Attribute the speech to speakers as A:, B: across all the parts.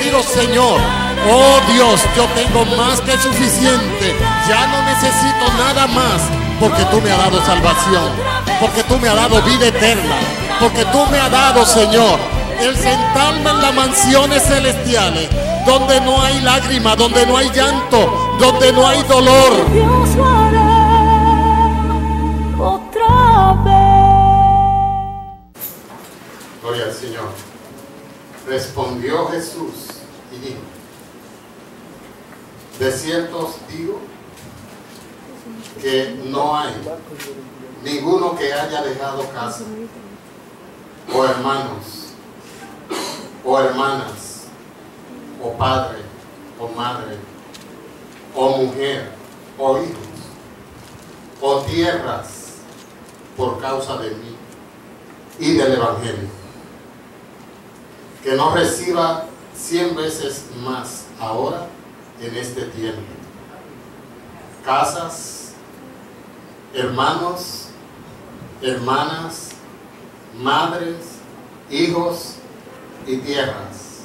A: decidido, Señor, oh Dios, yo tengo más que suficiente, ya no necesito nada más, porque tú me has dado salvación, porque tú me has dado vida eterna, porque tú me has dado, Señor, el sentarme en las mansiones celestiales, donde no hay lágrimas, donde no hay llanto, donde no hay dolor.
B: Dios lo hará otra vez.
A: Gloria al Señor. Respondió Jesús y dijo: de cierto os digo que no hay ninguno que haya dejado casa, o hermanos, o hermanas, o padre, o madre, o mujer, o hijos, o tierras, por causa de mí y del Evangelio, que no reciba 100 veces más ahora en este tiempo, casas, hermanos, hermanas, madres, hijos y tierras,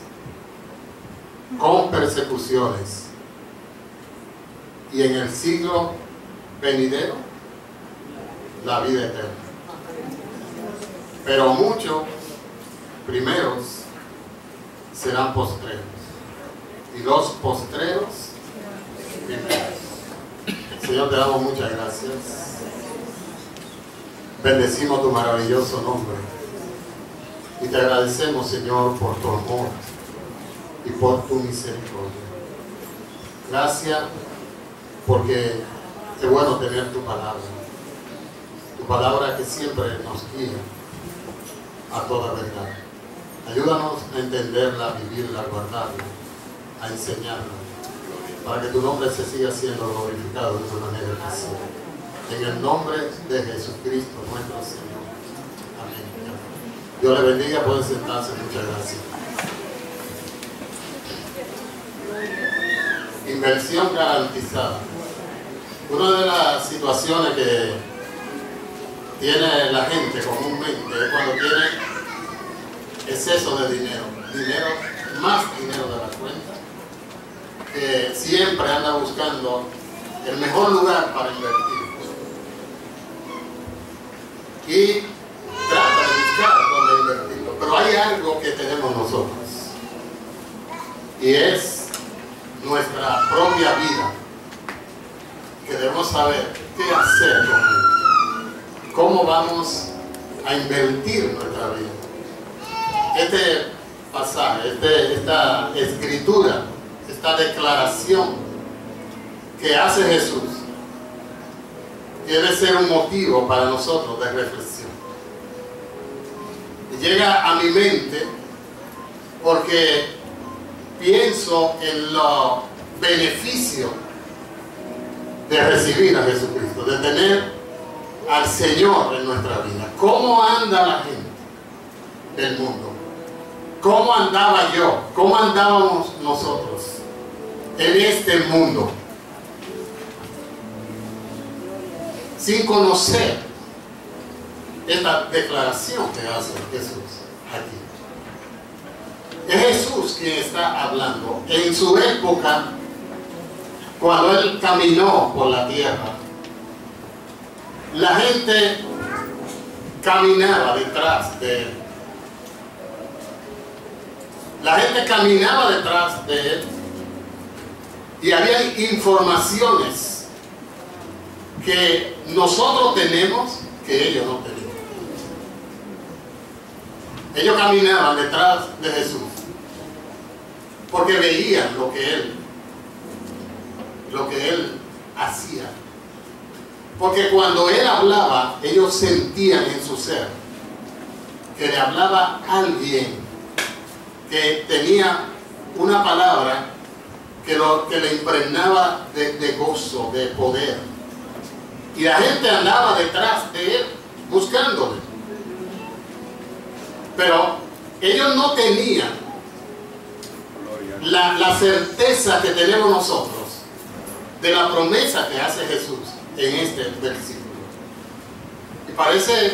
A: con persecuciones, y en el siglo venidero la vida eterna. Pero muchos primeros serán postreros, y los postreros primeros. Señor, te damos muchas gracias. Bendecimos tu maravilloso nombre y te agradecemos, Señor, por tu amor y por tu misericordia. Gracias, porque es bueno tener tu palabra que siempre nos guía a toda verdad. Ayúdanos a entenderla, a vivirla, a guardarla, a enseñarla, para que tu nombre se siga siendo glorificado de una manera especial. En el nombre de Jesucristo, nuestro Señor. Amén. Dios le bendiga, pueden sentarse. Muchas gracias. Inversión garantizada. Una de las situaciones que tiene la gente comúnmente es cuando tiene exceso de dinero, más dinero de la cuenta, que siempre anda buscando el mejor lugar para invertir y trata de buscar dónde invertirlo. Pero hay algo que tenemos nosotros, y es nuestra propia vida, que debemos saber qué hacer con ella, cómo vamos a invertir nuestra vida. Este pasaje, esta escritura, esta declaración que hace Jesús, debe ser un motivo para nosotros de reflexión. Y llega a mi mente porque pienso en los beneficios de recibir a Jesucristo, de tener al Señor en nuestra vida. ¿Cómo anda la gente del mundo? ¿Cómo andaba yo? ¿Cómo andábamos nosotros en este mundo? Sin conocer esta declaración que hace Jesús aquí. Es Jesús quien está hablando. En su época, cuando Él caminó por la tierra, la gente caminaba detrás de Él. La gente caminaba detrás de Él. Y había informaciones que nosotros tenemos que ellos no tenían. Ellos caminaban detrás de Jesús porque veían lo que Él hacía. Porque cuando Él hablaba, ellos sentían en su ser que le hablaba a alguien que tenía una palabra que le impregnaba de gozo, de poder. Y la gente andaba detrás de Él, buscándole. Pero ellos no tenían la certeza que tenemos nosotros de la promesa que hace Jesús en este versículo. Y parece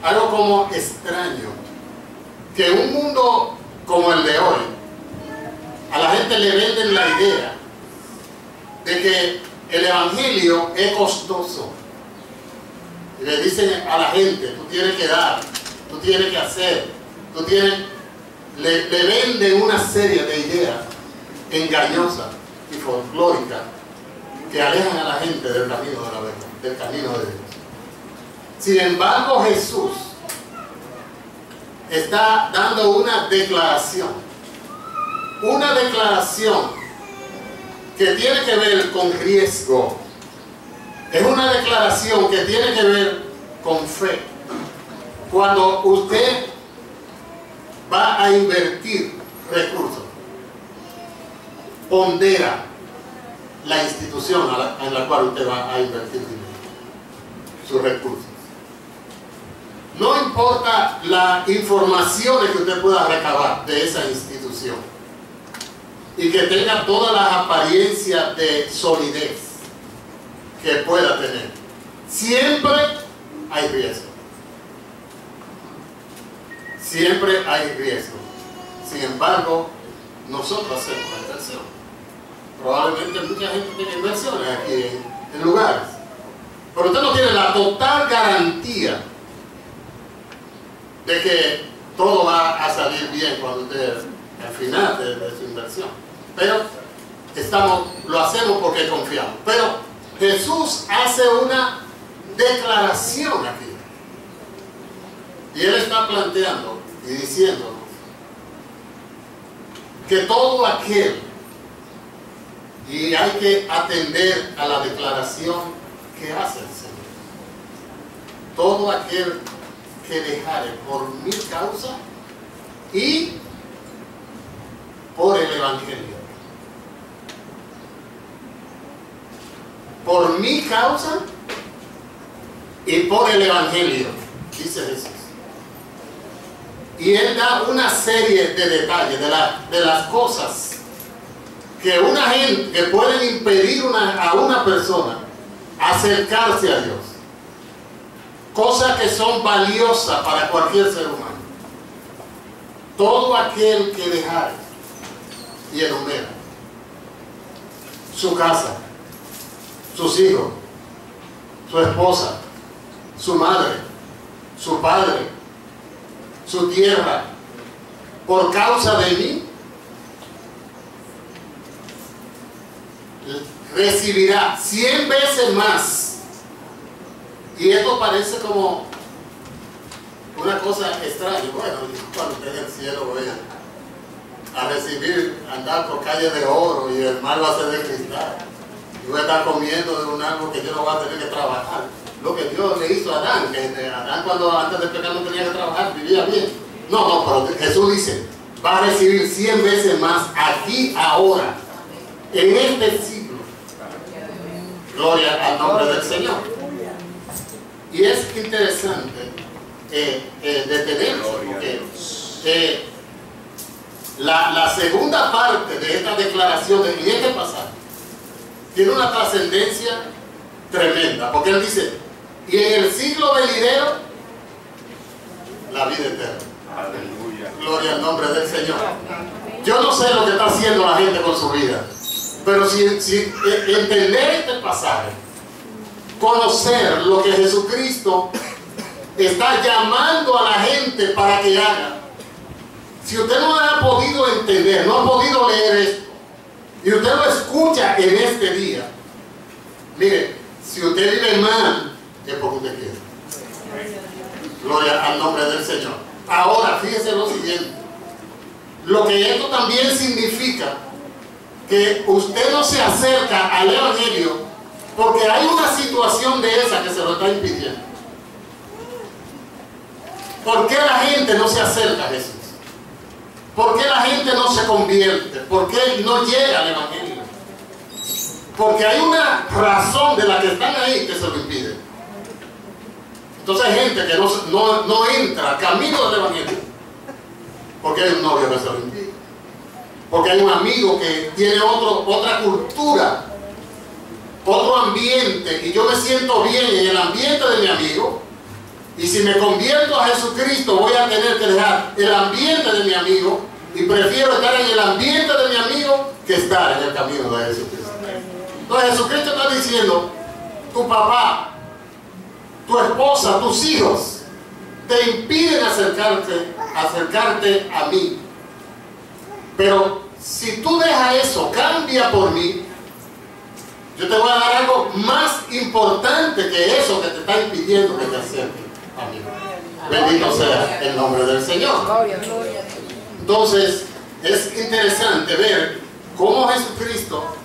A: algo como extraño que un mundo como el de hoy, a la gente le venden la idea de que el evangelio es costoso. Y le dicen a la gente, tú tienes que dar, tú tienes que hacer, tú tienes... Le venden una serie de ideas engañosas y folclóricas que alejan a la gente del camino de la verdad, del camino de Dios. Sin embargo, Jesús está dando una declaración que tiene que ver con riesgo. Es una declaración que tiene que ver con fe. Cuando usted va a invertir recursos, pondera la institución en la cual usted va a invertir dinero, sus recursos. No importa las informaciones que usted pueda recabar de esa institución y que tenga todas las apariencias de solidez que pueda tener, siempre hay riesgo. Siempre hay riesgo. Sin embargo, nosotros hacemos la inversión. Probablemente mucha gente tiene inversiones aquí en lugares, pero usted no tiene la total garantía de que todo va a salir bien cuando usted, al final de su inversión. Pero lo hacemos porque confiamos. Pero Jesús hace una declaración aquí. Y Él está planteando y diciéndonos que todo aquel, y hay que atender a la declaración que hace el Señor, todo aquel que dejare por mi causa y por el Evangelio. Por mi causa y por el Evangelio, dice Jesús. Y Él da una serie de detalles de las cosas que pueden impedir a una persona acercarse a Dios. Cosas que son valiosas para cualquier ser humano. Todo aquel que dejare, y enumera, su casa, sus hijos, su esposa, su madre, su padre, su tierra, por causa de mí, recibirá 100 veces más. Y esto parece como una cosa extraña. Bueno, cuando esté en el cielo voy a recibir, andar por calles de oro y el mar va a ser de cristal. Y voy a estar comiendo de un árbol que yo no voy a tener que trabajar. Lo que Dios le hizo a Adán, que Adán cuando antes del pecado no tenía que trabajar, vivía bien. No, pero Jesús dice, va a recibir 100 veces más aquí, ahora, en este siglo. Gloria al nombre del Señor. Y es interesante detenerse, porque la segunda parte de esta declaración en este pasaje tiene una trascendencia tremenda, porque Él dice, y en el siglo venidero, la vida eterna.
C: Aleluya.
A: Gloria al nombre del Señor. Yo no sé lo que está haciendo la gente con su vida, pero si entender este pasaje, conocer lo que Jesucristo está llamando a la gente para que haga. Si usted no ha podido entender, no ha podido leer esto, y usted lo escucha en este día, mire, si usted vive mal, es porque usted quiere. Gloria al nombre del Señor. Ahora, fíjese lo siguiente. Lo que esto también significa, que usted no se acerca al Evangelio porque hay una situación de esa que se lo está impidiendo. ¿Por qué la gente no se acerca a Jesús? ¿Por qué la gente no se convierte? ¿Por qué no llega al Evangelio? Porque hay una razón de la que están ahí que se lo impide. Entonces hay gente que no entra al camino del Evangelio porque hay un novio que se lo impide, porque hay un amigo que tiene otra cultura, otro ambiente, y yo me siento bien en el ambiente de mi amigo, y si me convierto a Jesucristo voy a tener que dejar el ambiente de mi amigo Y prefiero estar en el ambiente de mi amigo que estar en el camino de Jesucristo. Entonces Jesucristo está diciendo, tu papá, tu esposa, tus hijos, te impiden acercarte a mí. Pero si tú dejas eso, cambia por mí, yo te voy a dar algo más importante que eso que te está impidiendo que te acerques a mí. Bendito sea el nombre del Señor. Entonces, es interesante ver cómo Jesucristo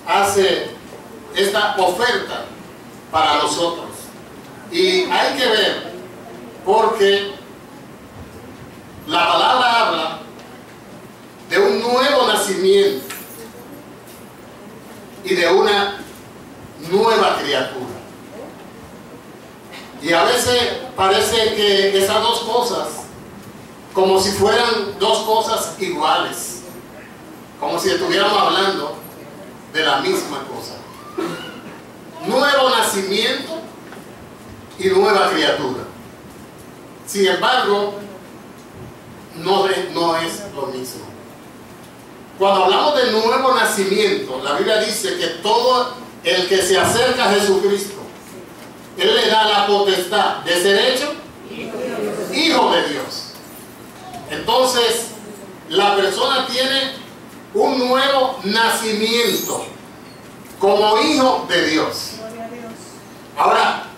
A: hace esta oferta para nosotros. Y hay que ver, porque la palabra habla de un nuevo nacimiento y de una nueva criatura. Y a veces parece que esas dos cosas, como si fueran dos cosas iguales, como si estuviéramos hablando de la misma cosa. Nuevo nacimiento y nueva criatura. Sin embargo, no es lo mismo. Cuando hablamos de nuevo nacimiento, la Biblia dice que todo el que se acerca a Jesucristo, Él le da la potestad de ser hecho hijo de Dios. Entonces, la persona tiene un nuevo nacimiento como hijo de Dios. Ahora,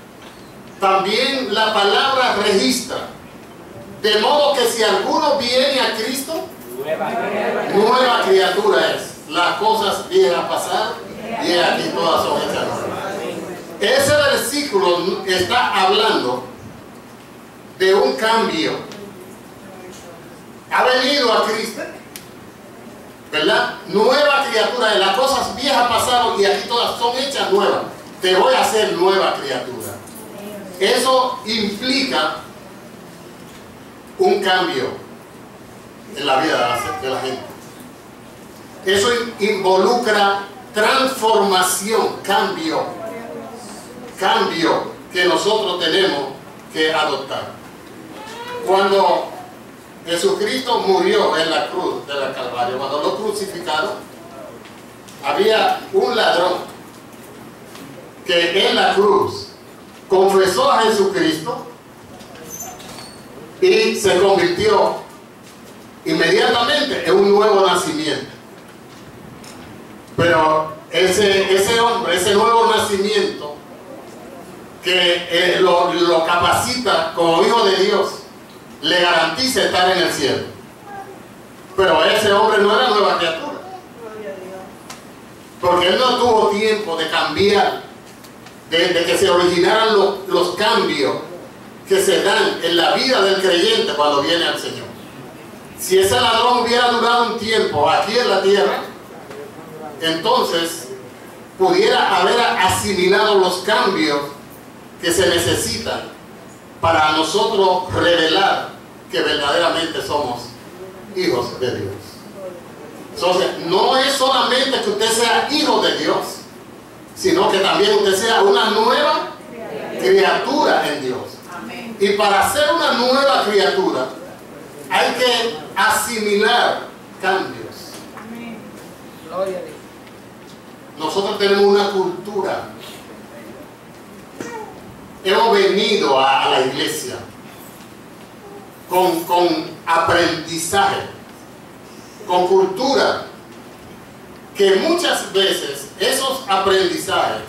A: también la palabra registra, de modo que si alguno viene a Cristo, nueva criatura es. Las cosas viejas pasaron y aquí todas son hechas nuevas. Ese versículo está hablando de un cambio. Ha venido a Cristo, ¿verdad? Nueva criatura. Las cosas viejas pasaron y aquí todas son hechas nuevas. Te voy a hacer nueva criatura. Eso implica un cambio en la vida de la gente. Eso involucra transformación, cambio que nosotros tenemos que adoptar. Cuando Jesucristo murió en la cruz de la Calvario, cuando lo crucificaron, había un ladrón que en la cruz confesó a Jesucristo y se convirtió inmediatamente en un nuevo nacimiento. Pero ese hombre, ese nuevo nacimiento que lo capacita como hijo de Dios, le garantiza estar en el cielo. Pero ese hombre no era nueva criatura, porque él no tuvo tiempo de cambiar, de que se originaran los cambios que se dan en la vida del creyente cuando viene al Señor. Si ese ladrón hubiera durado un tiempo aquí en la tierra, entonces pudiera haber asimilado los cambios que se necesitan para nosotros revelar que verdaderamente somos hijos de Dios. Entonces, no es solamente que usted sea hijo de Dios, sino que también usted sea una nueva criatura en Dios. Y para ser una nueva criatura hay que asimilar cambios. Nosotros tenemos una cultura. Hemos venido a la iglesia con aprendizaje, con cultura, que muchas veces esos aprendizajes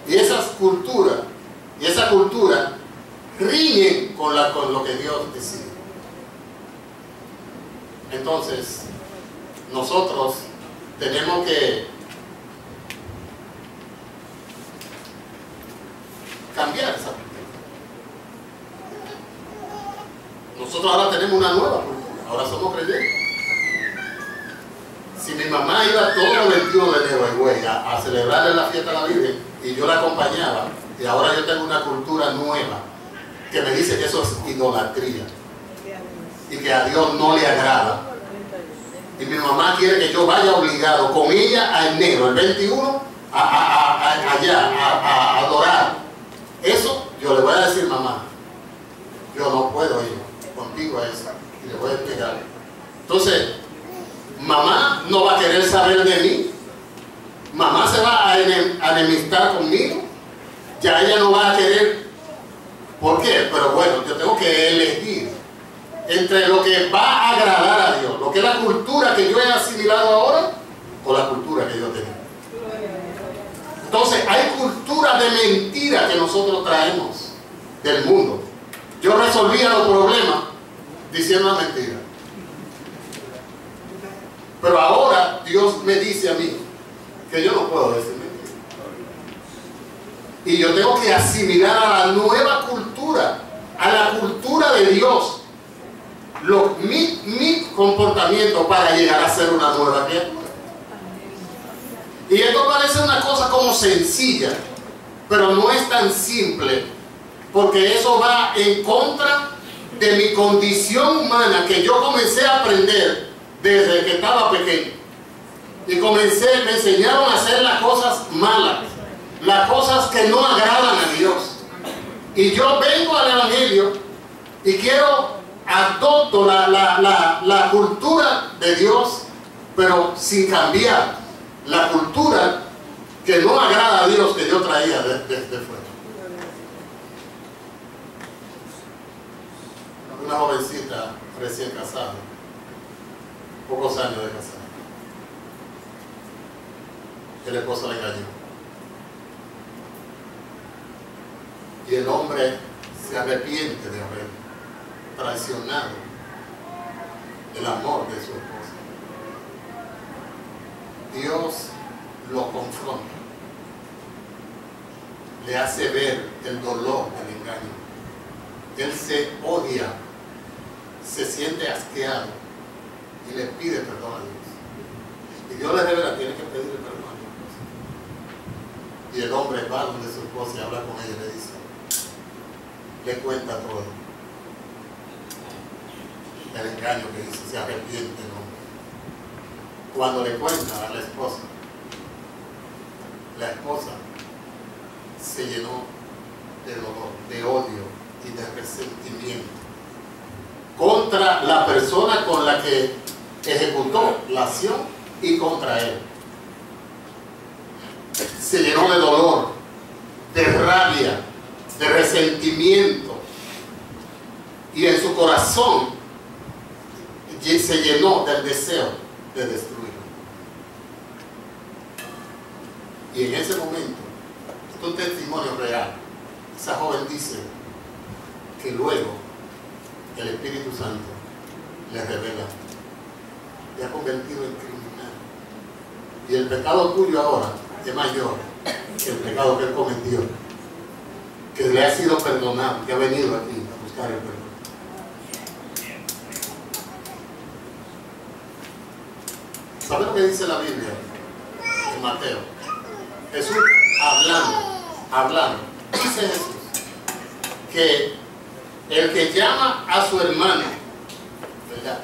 A: y esas culturas y esa cultura riñen con lo que Dios decide. Entonces, nosotros tenemos que cambiar esa cultura. Nosotros ahora tenemos una nueva cultura, ahora somos creyentes. Si mi mamá iba todos los 21 de enero a Higüey a celebrarle la fiesta a la Virgen y yo la acompañaba, y ahora yo tengo una cultura nueva que me dice que eso es idolatría y que a Dios no le agrada, y mi mamá quiere que yo vaya obligado con ella a enero, el 21, allá a adorar. Eso yo le voy a decir: mamá, yo no puedo ir contigo a eso, y le voy a explicar. Entonces, no va a querer saber de mí. Mamá se va a enemistar conmigo. Ya ella no va a querer. ¿Por qué? Pero bueno, yo tengo que elegir entre lo que va a agradar a Dios, lo que es la cultura que yo he asimilado ahora, o la cultura que yo tengo. Entonces, hay cultura de mentira que nosotros traemos del mundo. Yo resolvía los problemas diciendo la mentira. Pero ahora Dios me dice a mí que yo no puedo decir mentira. Y yo tengo que asimilar a la nueva cultura, a la cultura de Dios, mi comportamiento para llegar a ser una nueva criatura. Y esto parece una cosa como sencilla, pero no es tan simple, porque eso va en contra de mi condición humana que yo comencé a aprender desde que estaba pequeño. Y me enseñaron a hacer las cosas malas, las cosas que no agradan a Dios. Y yo vengo al Evangelio y adopto la cultura de Dios, pero sin cambiar la cultura que no agrada a Dios que yo traía desde fuera. Una jovencita recién casada, pocos años de casada, el esposo la engañó. Y el hombre se arrepiente de haber traicionado el amor de su esposa. Dios lo confronta, le hace ver el dolor del engaño. Él se odia, se siente asqueado y le pide perdón a Dios. Y Dios le revela, tiene que pedirle perdón a Dios. Y el hombre va donde su esposa y habla con ella y le dice, le cuenta todo. El engaño que hizo, se arrepiente el hombre. Cuando le cuenta a la esposa se llenó de dolor, de odio y de resentimiento contra la persona con la que ejecutó la acción y contra él. Se llenó de dolor, de rabia, de resentimiento, y en su corazón se llenó del deseo de destruirlo. Y en ese momento, esto es un testimonio real, esa joven dice que luego el Espíritu Santo le revela, le ha convertido en criminal, y el pecado tuyo ahora es mayor que el pecado que él cometió, que le ha sido perdonado, que ha venido aquí a buscar el perdón. ¿Sabe lo que dice la Biblia en Mateo? Jesús hablando, dice Jesús que el que llama a su hermano, ¿verdad?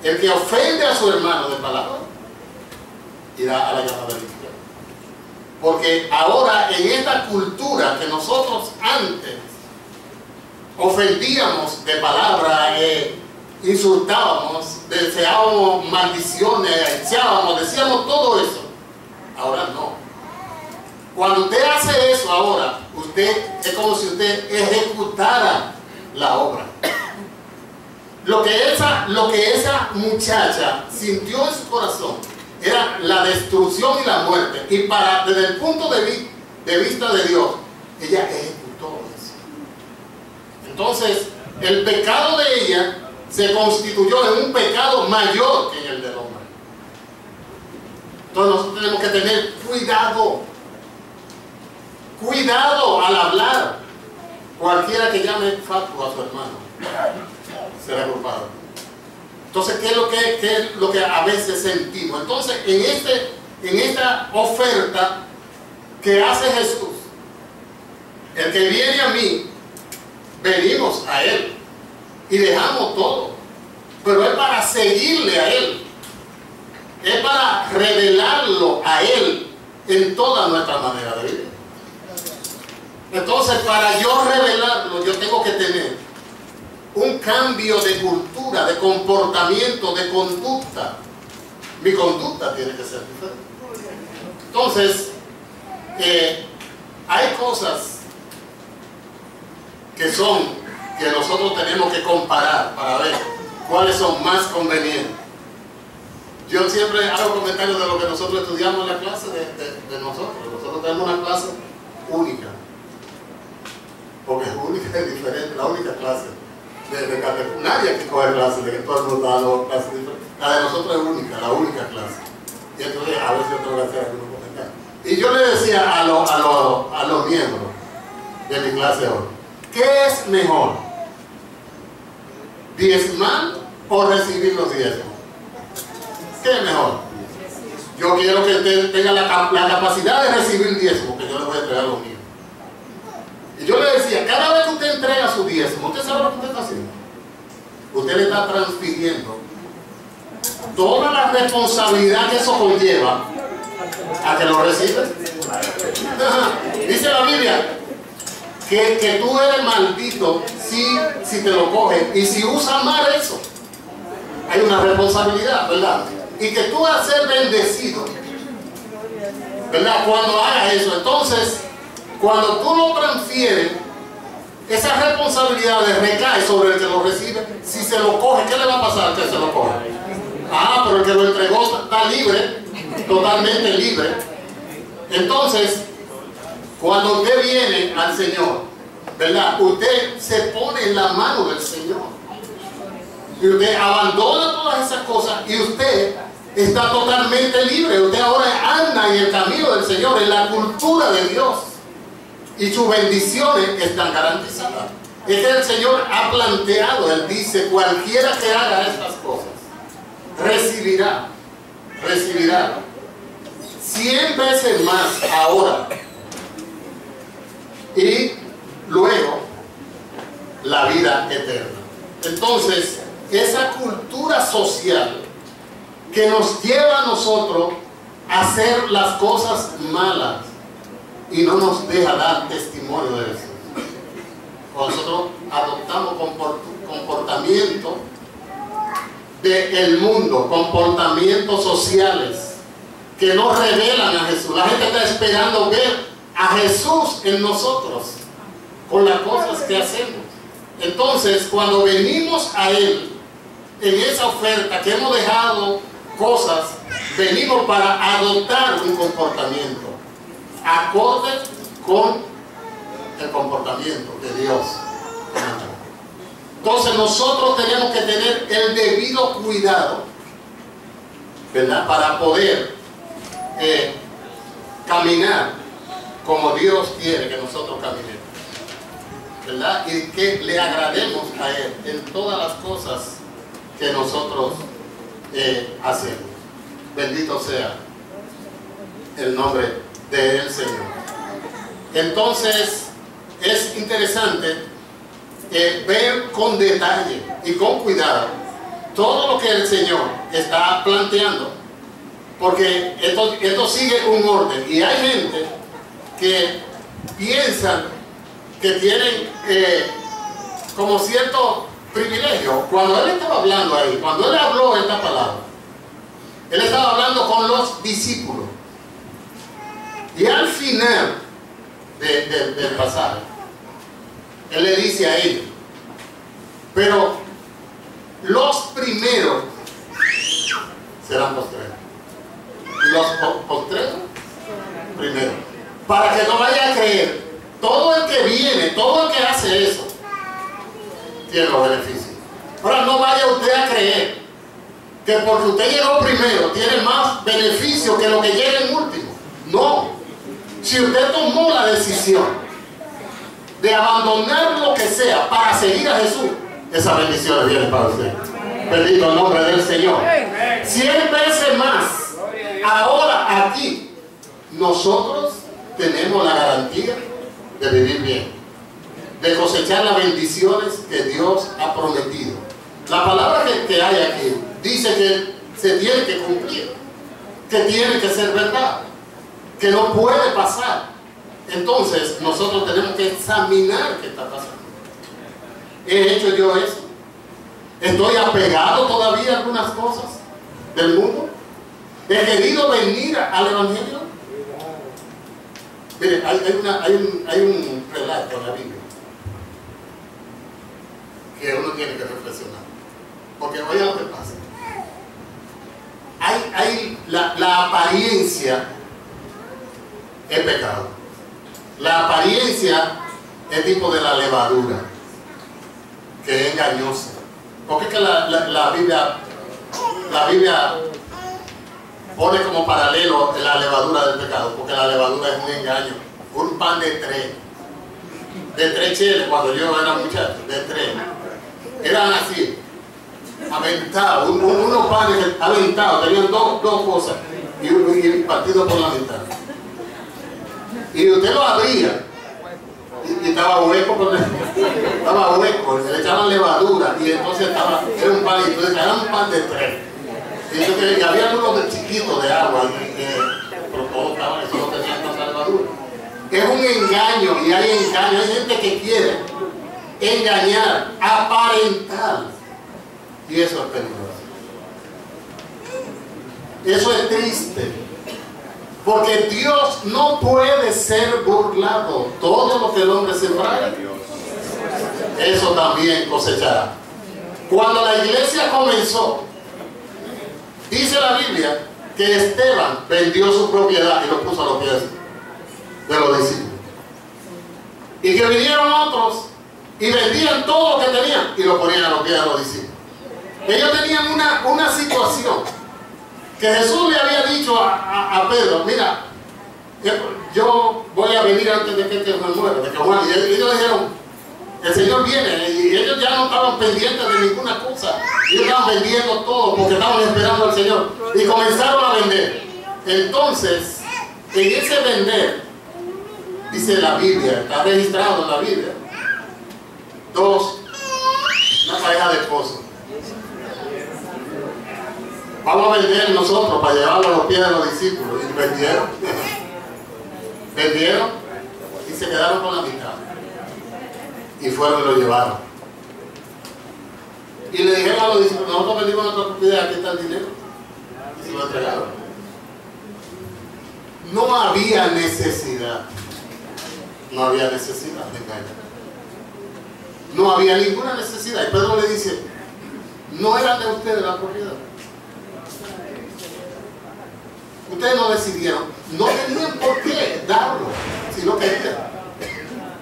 A: El que ofende a su hermano de palabra, irá a la llamada del infierno. Porque ahora en esta cultura que nosotros antes ofendíamos de palabra, insultábamos, deseábamos maldiciones, echábamos, decíamos todo eso, ahora no. Cuando usted hace eso ahora, es como si usted ejecutara la obra. Lo que esa muchacha sintió en su corazón era la destrucción y la muerte. Y desde el punto de vista de Dios, ella ejecutó eso. Entonces, el pecado de ella se constituyó en un pecado mayor que en el del hombre. Entonces nosotros tenemos que tener cuidado al hablar. Cualquiera que llame fatuo a su hermano será culpado. Entonces, ¿qué es lo que a veces sentimos? Entonces, en esta oferta que hace Jesús, el que viene a mí, venimos a Él y dejamos todo, pero es para seguirle a Él, es para revelarlo a Él en toda nuestra manera de vivir. Entonces, para yo revelarlo, yo tengo que tener un cambio de cultura, de comportamiento, de conducta, mi conducta tiene que ser diferente. Entonces, hay cosas que nosotros tenemos que comparar para ver cuáles son más convenientes. Yo siempre hago comentarios de lo que nosotros estudiamos en la clase de nosotros. Nosotros tenemos una clase única. Porque es única, es diferente, la única clase de categoría. Nadie aquí coge clases, de que todo el mundo está dando clases diferentes. La de nosotros es única, la única clase. Y entonces a veces yo tengo que hacer algunos comentarios. Y yo le decía a los miembros de mi clase hoy, ¿qué es mejor? ¿Diezmar o recibir los diezmos? ¿Qué es mejor? Yo quiero que usted tenga la capacidad de recibir diezmo, que yo le voy a entregar los míos. Y yo le decía, cada vez que usted entrega su diezmo, ¿usted sabe lo que usted está haciendo? Usted le está transfiriendo toda la responsabilidad que eso conlleva a que lo reciba. Dice la Biblia que tú eres maldito si te lo coges y si usas mal eso. Hay una responsabilidad, ¿verdad? Y que tú vas a ser bendecido, ¿verdad? Cuando hagas eso. Entonces, cuando tú lo transfieres, esa responsabilidad recae sobre el que lo recibe. Si se lo coge, ¿qué le va a pasar al que se lo coge? Ah, pero el que lo entregó está libre, totalmente libre. Entonces, cuando usted viene al Señor, ¿verdad? Usted se pone en la mano del Señor. Y usted abandona todas esas cosas y usted está totalmente libre. Usted ahora anda en el camino del Señor, en la cultura de Dios. Y sus bendiciones están garantizadas. Es que el Señor ha planteado, Él dice, cualquiera que haga estas cosas, recibirá 100 veces más ahora. Y luego, la vida eterna. Entonces, esa cultura social que nos lleva a nosotros a hacer las cosas malas y no nos deja dar testimonio de eso. Cuando nosotros adoptamos comportamiento del mundo, comportamientos sociales que no revelan a Jesús. La gente está esperando ver a Jesús en nosotros con las cosas que hacemos. Entonces, cuando venimos a Él en esa oferta que hemos dejado cosas, venimos para adoptar un comportamiento acorde con el comportamiento de Dios. Entonces nosotros tenemos que tener el debido cuidado, ¿verdad? Para poder caminar como Dios quiere que nosotros caminemos, ¿verdad? Y que le agrademos a Él en todas las cosas que nosotros hacemos. Bendito sea el nombre del Señor. Entonces es interesante ver con detalle y con cuidado todo lo que el Señor está planteando, porque esto sigue un orden y hay gente que piensan que tienen como cierto privilegio. Cuando Él estaba hablando ahí, cuando Él habló esta palabra, Él estaba hablando con los discípulos. Y al final del pasaje, Él le dice a ellos, pero los primeros serán postreros. Y los postreros, primero. Para que no vaya a creer, todo el que viene, todo el que hace eso, tiene los beneficios. Ahora no vaya usted a creer que porque usted llegó primero, tiene más beneficio que lo que llega en último. No. Si usted tomó la decisión de abandonar lo que sea para seguir a Jesús, esas bendiciones vienen para usted. Bendito el nombre del Señor. 100 veces más. Ahora aquí, nosotros tenemos la garantía de vivir bien, de cosechar las bendiciones que Dios ha prometido. La palabra que hay aquí dice que se tiene que cumplir, que tiene que ser verdad, que no puede pasar. Entonces nosotros tenemos que examinar qué está pasando. ¿He hecho yo eso? ¿Estoy apegado todavía a algunas cosas del mundo? he querido venir al Evangelio. Mire, hay un relato en la Biblia que uno tiene que reflexionar. Porque oiga lo que pasa. La apariencia es pecado. La apariencia es tipo de la levadura, que es engañosa. ¿Por qué es que la Biblia pone como paralelo la levadura del pecado? Porque la levadura es un engaño. Un pan de tres cheles, cuando yo era muchacho, de tres. Eran así, aventados, unos panes aventados, tenían dos cosas y partido por la mitad. Y usted lo abría y estaba hueco, le echaban levadura y entonces era un pan, entonces era un pan de tres. Y entonces había unos chiquitos de agua, pero todos estaban, eso no tenían tanta levadura. Es un engaño, y hay engaño, hay gente que quiere engañar, aparentar, y eso es peligroso. Eso es triste, porque Dios no puede ser burlado. Todo lo que el hombre sembrara, eso también cosechará. Cuando la iglesia comenzó, dice la Biblia que Esteban vendió su propiedad y lo puso a los pies de los discípulos, y que vinieron otros y vendían todo lo que tenían y lo ponían a los pies de los discípulos. Ellos tenían una situación que Jesús le había dicho a Pedro: mira, yo voy a venir antes de que te muera, de que muera. Y ellos dijeron: el Señor viene. Y ellos ya no estaban pendientes de ninguna cosa, ellos estaban vendiendo todo porque estaban esperando al Señor, y comenzaron a vender. Entonces, en ese vender, dice la Biblia, está registrado en la Biblia, una pareja de esposos: vamos a vender nosotros para llevarlo a los pies de los discípulos. Y vendieron y se quedaron con la mitad, y fueron y lo llevaron y le dijeron a los discípulos: nosotros vendimos nuestra propiedad, aquí está el dinero, y se lo entregaron. No había necesidad de engañar. No había ninguna necesidad. Y Pedro le dice: no eran de ustedes la propiedad. Ustedes no decidieron, no tenían por qué darlo si no querían.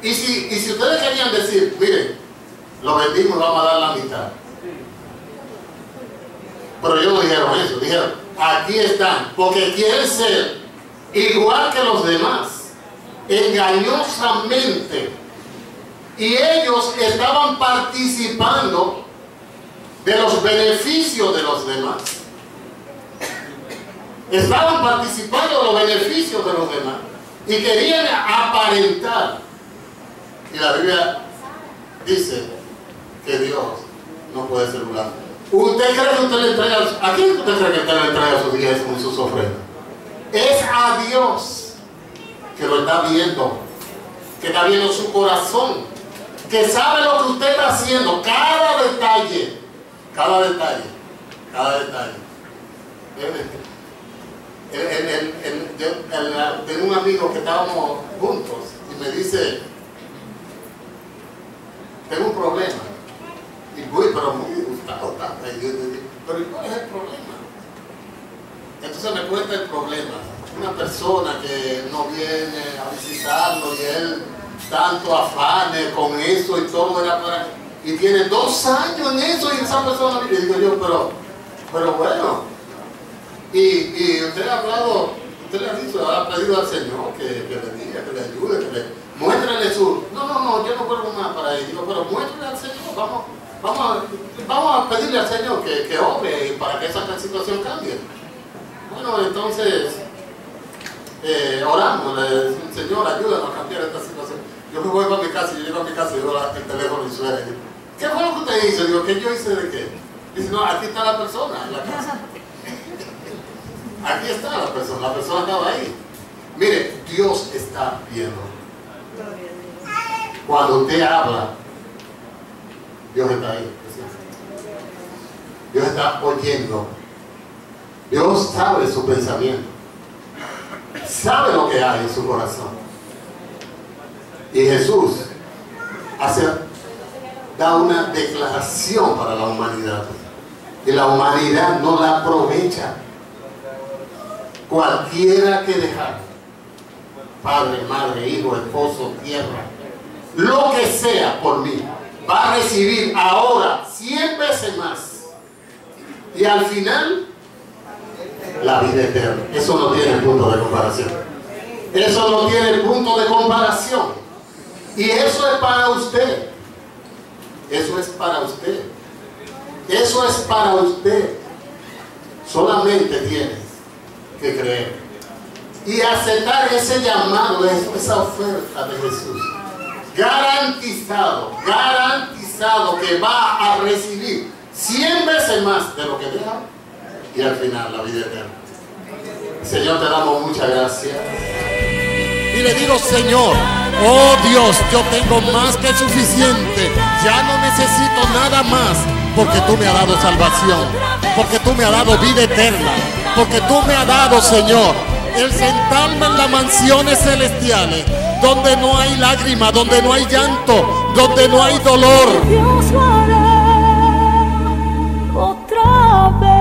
A: Y si ustedes querían decir: miren, lo vendimos, vamos a dar la mitad. Pero ellos no dijeron eso, dijeron: aquí están, porque quieren ser igual que los demás, engañosamente. Y ellos estaban participando de los beneficios de los demás. Estaban participando de los beneficios de los demás y querían aparentar. Y la Biblia dice que Dios no puede ser burlado. ¿Usted cree que usted le entrega a quién usted cree que usted le entrega sus diezmos y sus ofrendas? Es a Dios, que lo está viendo, que está viendo su corazón, que sabe lo que usted está haciendo, cada detalle. Tengo un amigo que estábamos juntos y me dice: tengo un problema. Y voy, pero muy gustado. Pero ¿cuál es el problema? Entonces me cuenta el problema. Una persona que no viene a visitarlo y él tanto afane con eso y todo era para... Y tiene 2 años en eso y esa persona... Y digo yo, pero bueno. Y usted ha hablado, usted le ha dicho, ha pedido al Señor que le diga, que le ayude, que le... Muéstrale su... No, yo no vuelvo más para ahí. Digo, pero muéstrale al Señor, vamos a pedirle al Señor que obre para que esa situación cambie. Bueno, entonces oramos, le decimos: Señor, ayúdanos a cambiar esta situación. Yo me voy para mi casa, y yo llego a mi casa y digo el teléfono y suena. ¿Qué fue lo que usted hizo? Digo: ¿qué yo hice de qué? Dice: no, aquí está la persona en la casa. Aquí está la persona estaba ahí. Mire, Dios está viendo. Cuando usted habla, Dios está ahí. Dios está oyendo Dios sabe su pensamiento, sabe lo que hay en su corazón. Y Jesús da una declaración para la humanidad, y la humanidad no la aprovecha. Cualquiera que dejar, padre, madre, hijo, esposo, tierra, lo que sea por mí, va a recibir ahora 100 veces más, y al final la vida eterna. Eso no tiene punto de comparación. Eso no tiene punto de comparación. Y eso es para usted. Eso es para usted. Eso es para usted. Solamente tienes que creer y aceptar ese llamado, esa oferta de Jesús. Garantizado, garantizado que va a recibir 100 veces más de lo que deja, y al final la vida eterna. Señor, te damos muchas gracias. Y le digo, Señor, oh Dios, yo tengo más que suficiente. Ya no necesito nada más, porque tú me has dado salvación, porque tú me has dado vida eterna, porque tú me has dado, Señor, el sentarme en las mansiones celestiales, donde no hay lágrimas, donde no hay llanto, donde no hay dolor.
B: Dios lo hará otra vez.